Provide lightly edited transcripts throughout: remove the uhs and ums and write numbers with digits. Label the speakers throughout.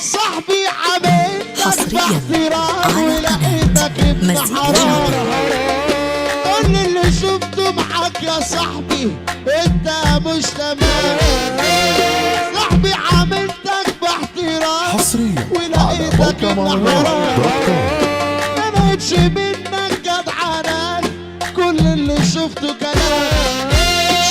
Speaker 1: صاحبي عملتك
Speaker 2: حصريا على
Speaker 1: ولقيتك
Speaker 2: قناة
Speaker 1: ابن
Speaker 2: مزيكا
Speaker 1: حرام.
Speaker 2: شعبية.
Speaker 1: كل اللي شفته معاك يا صاحبي انت مش تمام. صاحبي عملتك باحترام
Speaker 3: حصريا على
Speaker 1: ولقيتك
Speaker 3: موقع
Speaker 1: ابن
Speaker 3: مهرجانات دوت
Speaker 1: حرام.
Speaker 3: كوم.
Speaker 1: ما بقتش منك جدعنان، كل اللي شفته كلام.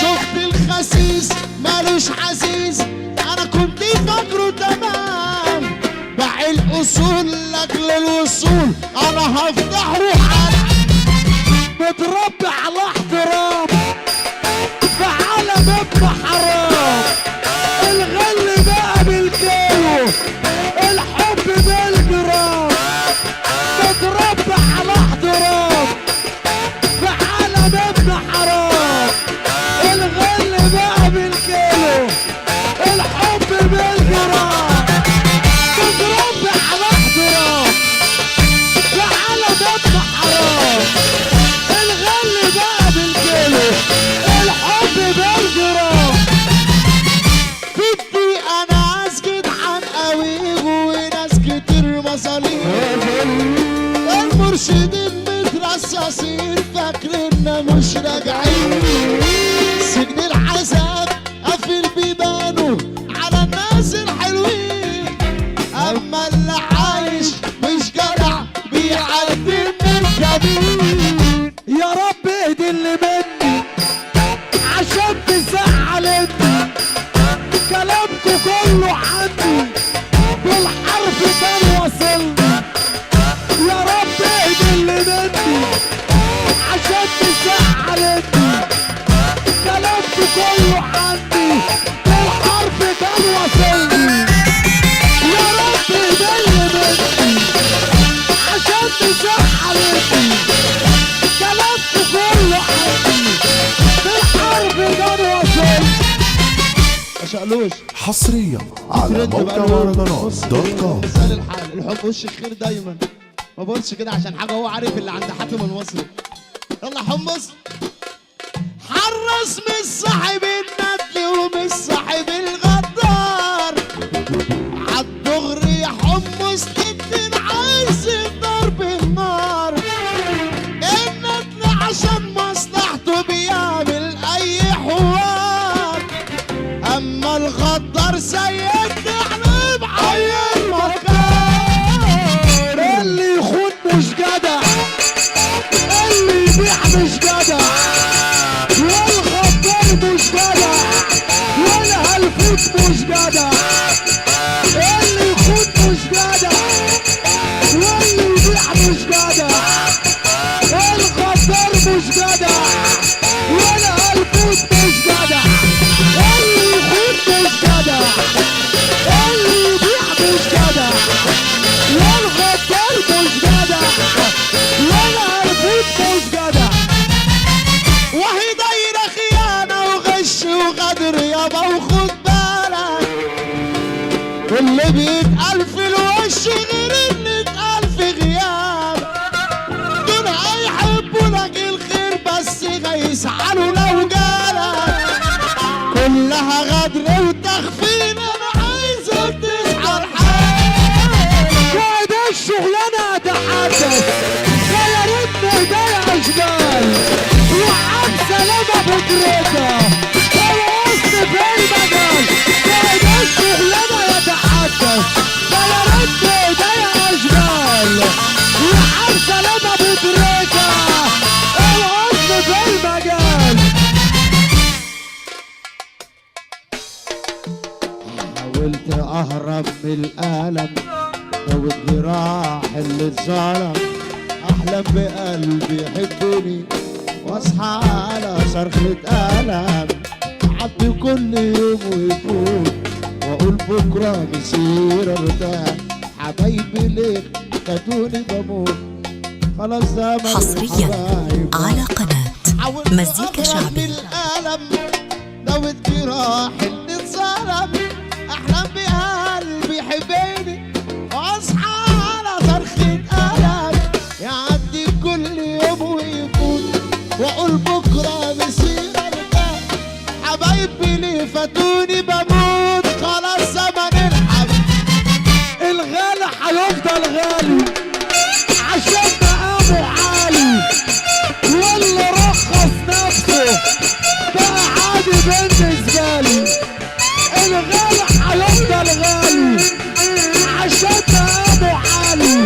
Speaker 1: شفت الخسيس مالوش عزيز، انا كنت فاكره تمام. باع الاصول لاجل الوصول، انا هفتح روح متربي على احترام في عالم ابن حرام. الغل بقى بالكيلو، الحب بالجرام. متربي على احترام في عالم ابن حرام. الغل بقى بالكيلو، الحب بالجرام. متربي على احترام في عالم ابن حرام. الغل بقى بالكيلو، الحب بالجرام. في الدقيقة ناس جدعان قوي وناس كتير مصاليح. المرشدين مترصصين فاكريننا مش راجعين. سجن العذاب قافل بيبانه على الناس الحلوين، اما اللي عايش مش جدع بيعدي من الجميل. يا رب اهدي اللي مني عشان تزعل انت. كلامكوا كله عندي بالحرف كان واصلني. يا رب اهدي اللي مني عشان تزعل انت. كلامكوا كله عندي بالحرف كان واصلني. يا رب اهدي اللي مني عشان تزعل انت. كلامكوا كله عندي بالحرف كان واصلني. ما شقلوش
Speaker 3: حصريا على موقع مهرجانات دوت كوم.
Speaker 1: مثال الحال الحب وش الخير دايما. ما بقولش كده عشان حاجه، هو عارف اللي عند حاتم المصري. يلا حمص. حرص من صاحب الندل ومن صاحب الغدار. عالدغري حمص الدين عايز ضرب النار. الندل عشان مصلحته بيعمل اي حوار، اما الغدار سيد نحلب عين مكان. اللي يخون مش جدع، اللي يبيع مش جدع، والغدار مش جدع، والهلفوت مش جدع. اللي يخون مش جدع، واللي يبيع مش جدع، والغدار مش جدع، والهلفوت مش جدع. اللي يخون مش جدع، اللي يبيع مش جدع، والغدار مش جدع، والهلفوت مش جدع. وهي دايرة خيانة وغش وغدر يابا وخد بالك. واللي بيتقال في الوش غير اللي اتقال في غياب. دول هيحبوا لك الخير بس هيزعلوا لو جالك. كلها غدر وتخفين، انا عايزك تصحى لحالك. وده الشغلانة هتحدث يا ريت ايديا اشجال. وعم سلامة بكرتها الوسط في المجال. وده الشغلانة يتحدث يا ريت ايديا اشجال. وعم سلامة بكرتها الوسط في المجال. حاولت اهرب من الالم والجراح اللي اتظلم. احلم بقلبي يحبني واصحى على صرخة الم. عدي كل يوم ويفوت واقول بكره مسير ارتاح. حبايبي ليه خدوني بموت، خلاص زمن
Speaker 2: حصريا
Speaker 1: الحبايب.
Speaker 2: على قناة مزيكا شعبية.
Speaker 1: الألم دوت جراح اللي اتظلم. احلم بقلبي يحبني واصحى على صرخة ألم. يعدي كل يوم ويفوت واقول بكره مسير ارتاح. حبايبي ليه فاتوني بموت، خلاص زمن الحب
Speaker 4: الغالي عشان مقامه عالي، واللي رخص نفسه بقى عادي بالنسبة لي. الغالي هيفضل غالي عشان مقامه عالي،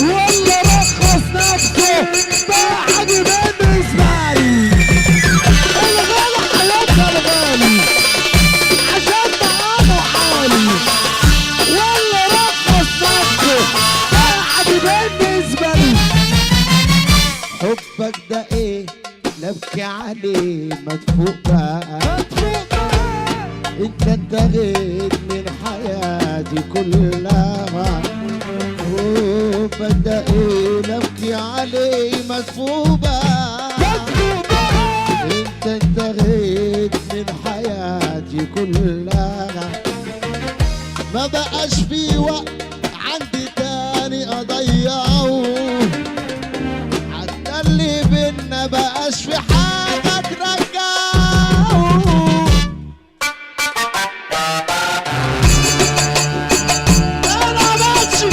Speaker 4: واللي رخص نفسه بقى عادي بالنسبة لي. الغالي هيفضل غالي عشان مقامه عالي، واللي رخص نفسه بقى عادي بالنسبة لي.
Speaker 1: حبك ده ايه نبكي عليه مدفوق بقى، انت انتهيت من حياتي كلها. حبك ده ايه نبكي عليه مدفوق بقى، انت انتهيت من حياتي كلها. ما بقاش في وقت عندي تاني اضيعه، حتى اللي بينا بقاش في حاجة ترجعه. انا ماشي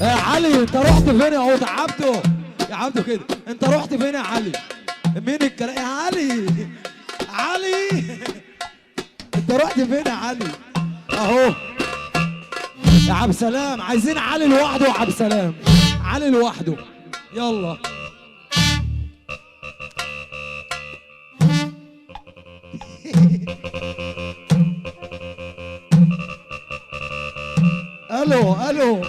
Speaker 4: يا علي انت رحت فين يا عود عبده؟ يا عبده كده انت رحت فين يا علي؟ مين الكلام يا علي؟ علي انت رحت فين يا علي؟ اهو يا عبد السلام، عايزين علي لوحده يا عبد السلام، علي لوحده يلا. الو الو